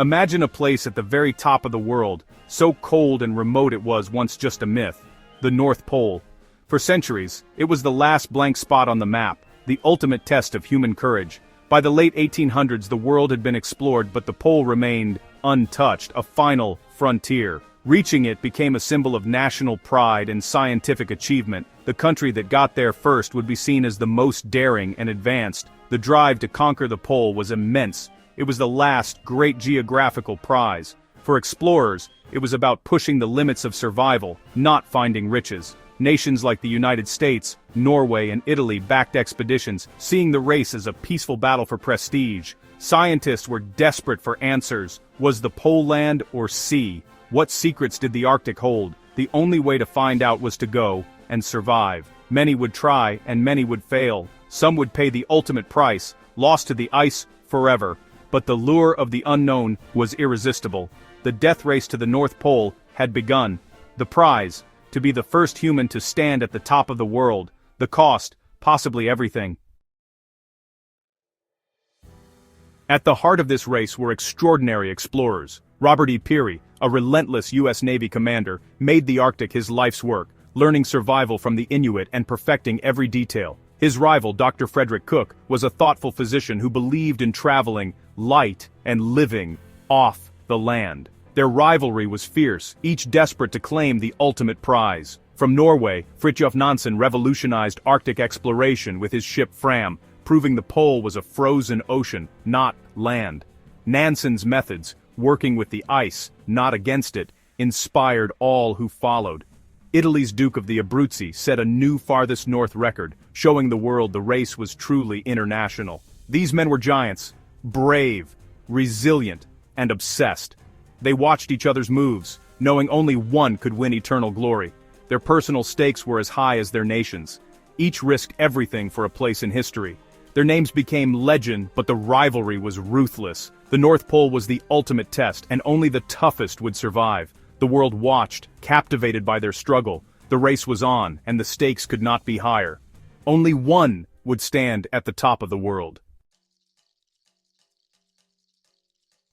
Imagine a place at the very top of the world, so cold and remote it was once just a myth. The North Pole. For centuries, it was the last blank spot on the map, the ultimate test of human courage. By the late 1800s the world had been explored, but the pole remained untouched, a final frontier. Reaching it became a symbol of national pride and scientific achievement. The country that got there first would be seen as the most daring and advanced. The drive to conquer the pole was immense. It was the last great geographical prize. For explorers, it was about pushing the limits of survival, not finding riches. Nations like the United States, Norway, and Italy backed expeditions, seeing the race as a peaceful battle for prestige. Scientists were desperate for answers. Was the pole land or sea? What secrets did the Arctic hold? The only way to find out was to go and survive. Many would try, and many would fail. Some would pay the ultimate price, lost to the ice forever. But the lure of the unknown was irresistible. The death race to the North Pole had begun. The prize, to be the first human to stand at the top of the world. The cost, possibly everything. At the heart of this race were extraordinary explorers. Robert E. Peary, a relentless U.S. Navy commander, made the Arctic his life's work, learning survival from the Inuit and perfecting every detail. His rival, Dr. Frederick Cook, was a thoughtful physician who believed in traveling light and living off the land. Their rivalry was fierce, each desperate to claim the ultimate prize. From Norway, Fridtjof Nansen revolutionized Arctic exploration with his ship Fram, proving the pole was a frozen ocean, not land. Nansen's methods, working with the ice, not against it, inspired all who followed. Italy's Duke of the Abruzzi set a new farthest north record, showing the world the race was truly international. These men were giants, brave, resilient, and obsessed. They watched each other's moves, knowing only one could win eternal glory. Their personal stakes were as high as their nations. Each risked everything for a place in history. Their names became legend, but the rivalry was ruthless. The North Pole was the ultimate test, and only the toughest would survive. The world watched, captivated by their struggle. The race was on, and the stakes could not be higher. Only one would stand at the top of the world.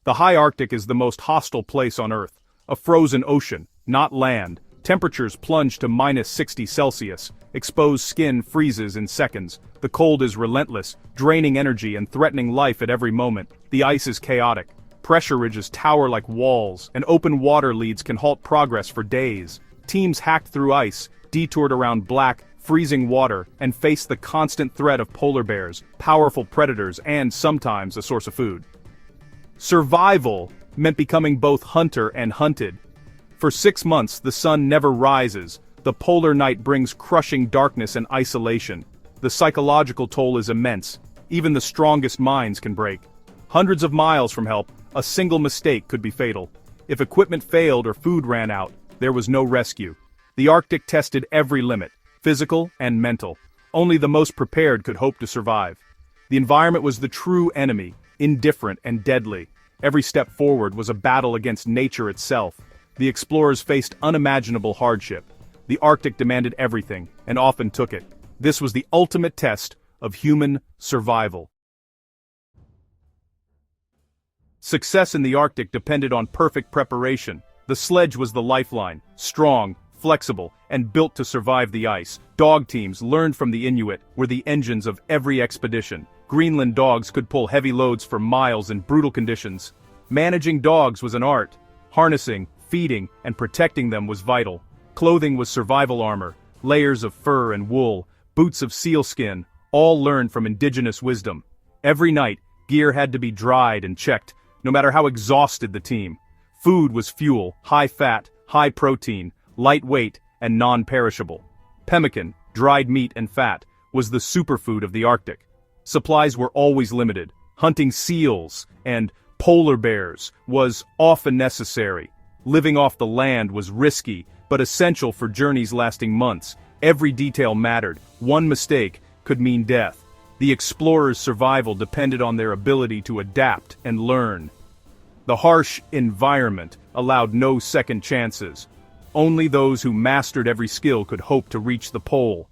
The high Arctic is the most hostile place on Earth. A frozen ocean, not land. Temperatures plunge to -60°C. Exposed skin freezes in seconds. The cold is relentless, draining energy and threatening life at every moment. The ice is chaotic. Pressure ridges tower like walls, and open water leads can halt progress for days. Teams hacked through ice, detoured around black, freezing water, and faced the constant threat of polar bears, powerful predators, and sometimes a source of food. Survival meant becoming both hunter and hunted. For 6 months the sun never rises. The polar night brings crushing darkness and isolation. The psychological toll is immense. Even the strongest minds can break. Hundreds of miles from help, a single mistake could be fatal. If equipment failed or food ran out, there was no rescue. The Arctic tested every limit, physical and mental. Only the most prepared could hope to survive. The environment was the true enemy, indifferent and deadly. Every step forward was a battle against nature itself. The explorers faced unimaginable hardship. The Arctic demanded everything, and often took it. This was the ultimate test of human survival. Success in the Arctic depended on perfect preparation. The sledge was the lifeline, strong, flexible, and built to survive the ice. Dog teams, learned from the Inuit, were the engines of every expedition. Greenland dogs could pull heavy loads for miles in brutal conditions. Managing dogs was an art. Harnessing, feeding, and protecting them was vital. Clothing was survival armor, layers of fur and wool, boots of sealskin, all learned from indigenous wisdom. Every night, gear had to be dried and checked, no matter how exhausted the team. Food was fuel, high fat, high protein, lightweight, and non-perishable. Pemmican, dried meat and fat, was the superfood of the Arctic. Supplies were always limited. Hunting seals and polar bears was often necessary. Living off the land was risky, but essential for journeys lasting months. Every detail mattered. One mistake could mean death. The explorers' survival depended on their ability to adapt and learn. The harsh environment allowed no second chances. Only those who mastered every skill could hope to reach the pole.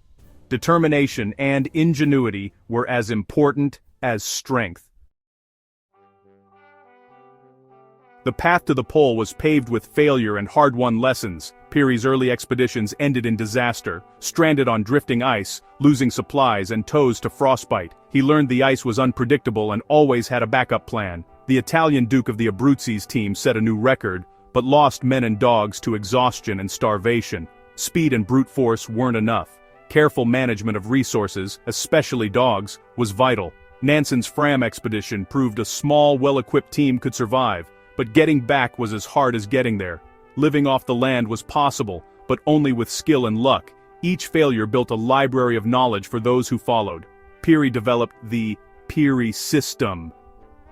Determination and ingenuity were as important as strength. The path to the pole was paved with failure and hard-won lessons. Peary's early expeditions ended in disaster, stranded on drifting ice, losing supplies and toes to frostbite. He learned the ice was unpredictable and always had a backup plan. The Italian Duke of the Abruzzes team set a new record, but lost men and dogs to exhaustion and starvation. Speed and brute force weren't enough. Careful management of resources, especially dogs, was vital. Nansen's Fram expedition proved a small, well-equipped team could survive, but getting back was as hard as getting there. Living off the land was possible, but only with skill and luck. Each failure built a library of knowledge for those who followed. Peary developed the Peary System.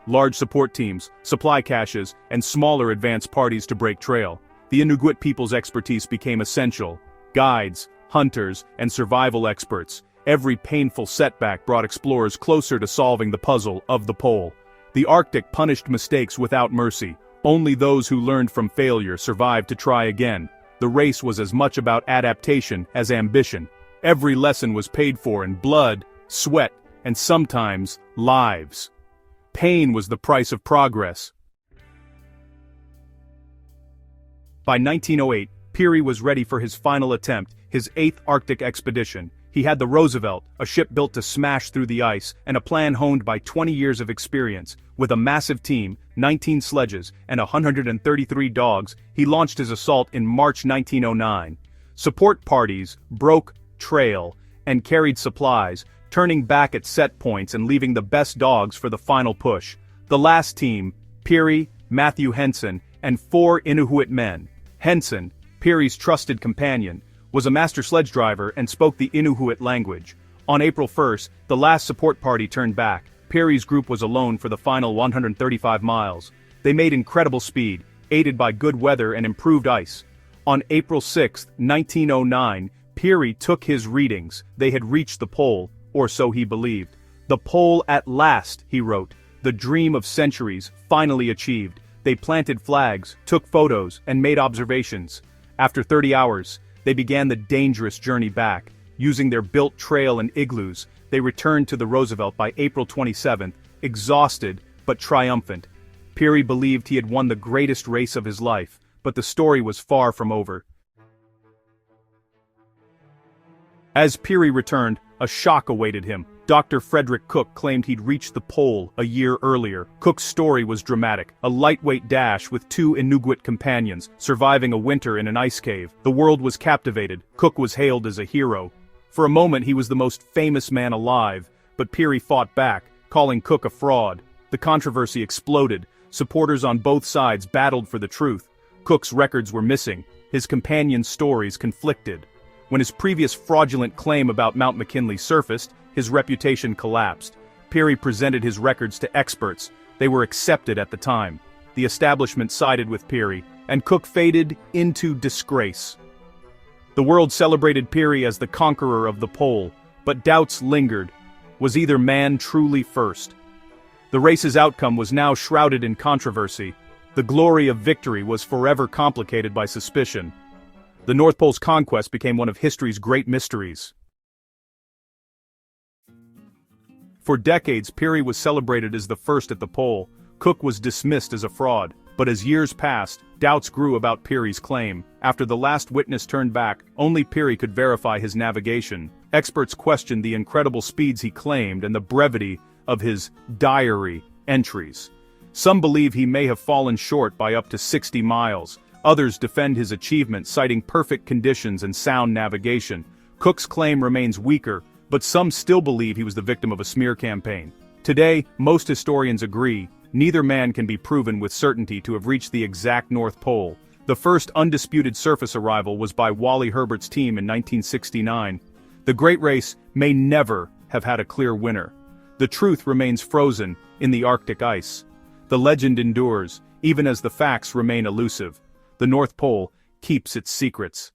Large support teams, supply caches, and smaller advance parties to break trail. The Inuguit people's expertise became essential. Guides, hunters, and survival experts. Every painful setback brought explorers closer to solving the puzzle of the pole. The Arctic punished mistakes without mercy. Only those who learned from failure survived to try again. The race was as much about adaptation as ambition. Every lesson was paid for in blood, sweat, and sometimes lives. Pain was the price of progress. By 1908, Peary was ready for his final attempt, his 8th Arctic expedition. He had the Roosevelt, a ship built to smash through the ice, and a plan honed by 20 years of experience. With a massive team, 19 sledges, and 133 dogs, he launched his assault in March 1909. Support parties broke trail and carried supplies, turning back at set points and leaving the best dogs for the final push. The last team, Peary, Matthew Henson, and 4 Inuit men. Henson, Peary's trusted companion, was a master sledge driver and spoke the Inuit language. On April 1st, the last support party turned back. Peary's group was alone for the final 135 miles. They made incredible speed, aided by good weather and improved ice. On April 6, 1909, Peary took his readings. They had reached the pole, or so he believed. The pole at last, he wrote. The dream of centuries, finally achieved. They planted flags, took photos, and made observations. After 30 hours, they began the dangerous journey back. Using their built trail and igloos, they returned to the Roosevelt by April 27, exhausted but triumphant. Peary believed he had won the greatest race of his life, but the story was far from over. As Peary returned, a shock awaited him. Dr. Frederick Cook claimed he'd reached the pole a year earlier. Cook's story was dramatic, a lightweight dash with 2 Inuit companions, surviving a winter in an ice cave. The world was captivated. Cook was hailed as a hero. For a moment he was the most famous man alive, but Peary fought back, calling Cook a fraud. The controversy exploded. Supporters on both sides battled for the truth. Cook's records were missing. His companions' stories conflicted. When his previous fraudulent claim about Mount McKinley surfaced, his reputation collapsed. Peary presented his records to experts. They were accepted at the time. The establishment sided with Peary, and Cook faded into disgrace. The world celebrated Peary as the conqueror of the pole, but doubts lingered. Was either man truly first? The race's outcome was now shrouded in controversy. The glory of victory was forever complicated by suspicion. The North Pole's conquest became one of history's great mysteries. For decades, Peary was celebrated as the first at the pole. Cook was dismissed as a fraud. But as years passed, doubts grew about Peary's claim. After the last witness turned back, only Peary could verify his navigation. Experts questioned the incredible speeds he claimed and the brevity of his diary entries. Some believe he may have fallen short by up to 60 miles. Others defend his achievement, citing perfect conditions and sound navigation. Cook's claim remains weaker, but some still believe he was the victim of a smear campaign. Today, most historians agree, neither man can be proven with certainty to have reached the exact North Pole. The first undisputed surface arrival was by Wally Herbert's team in 1969. The Great Race may never have had a clear winner. The truth remains frozen in the Arctic ice. The legend endures, even as the facts remain elusive. The North Pole keeps its secrets.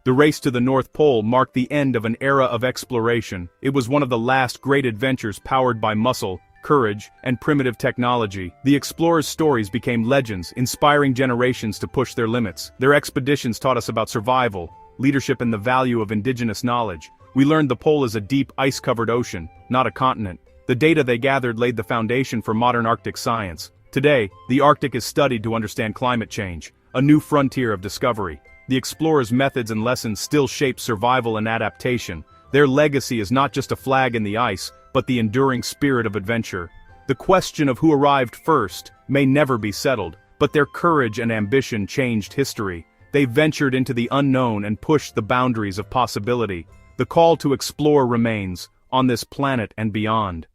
The race to the North Pole marked the end of an era of exploration. It was one of the last great adventures powered by muscle, courage, and primitive technology. The explorers' stories became legends, inspiring generations to push their limits. Their expeditions taught us about survival, leadership, and the value of indigenous knowledge. We learned the pole is a deep, ice-covered ocean, not a continent. The data they gathered laid the foundation for modern Arctic science. Today, the Arctic is studied to understand climate change, a new frontier of discovery. The explorers' methods and lessons still shape survival and adaptation. Their legacy is not just a flag in the ice, but the enduring spirit of adventure. The question of who arrived first may never be settled, but their courage and ambition changed history. They ventured into the unknown and pushed the boundaries of possibility. The call to explore remains, on this planet and beyond.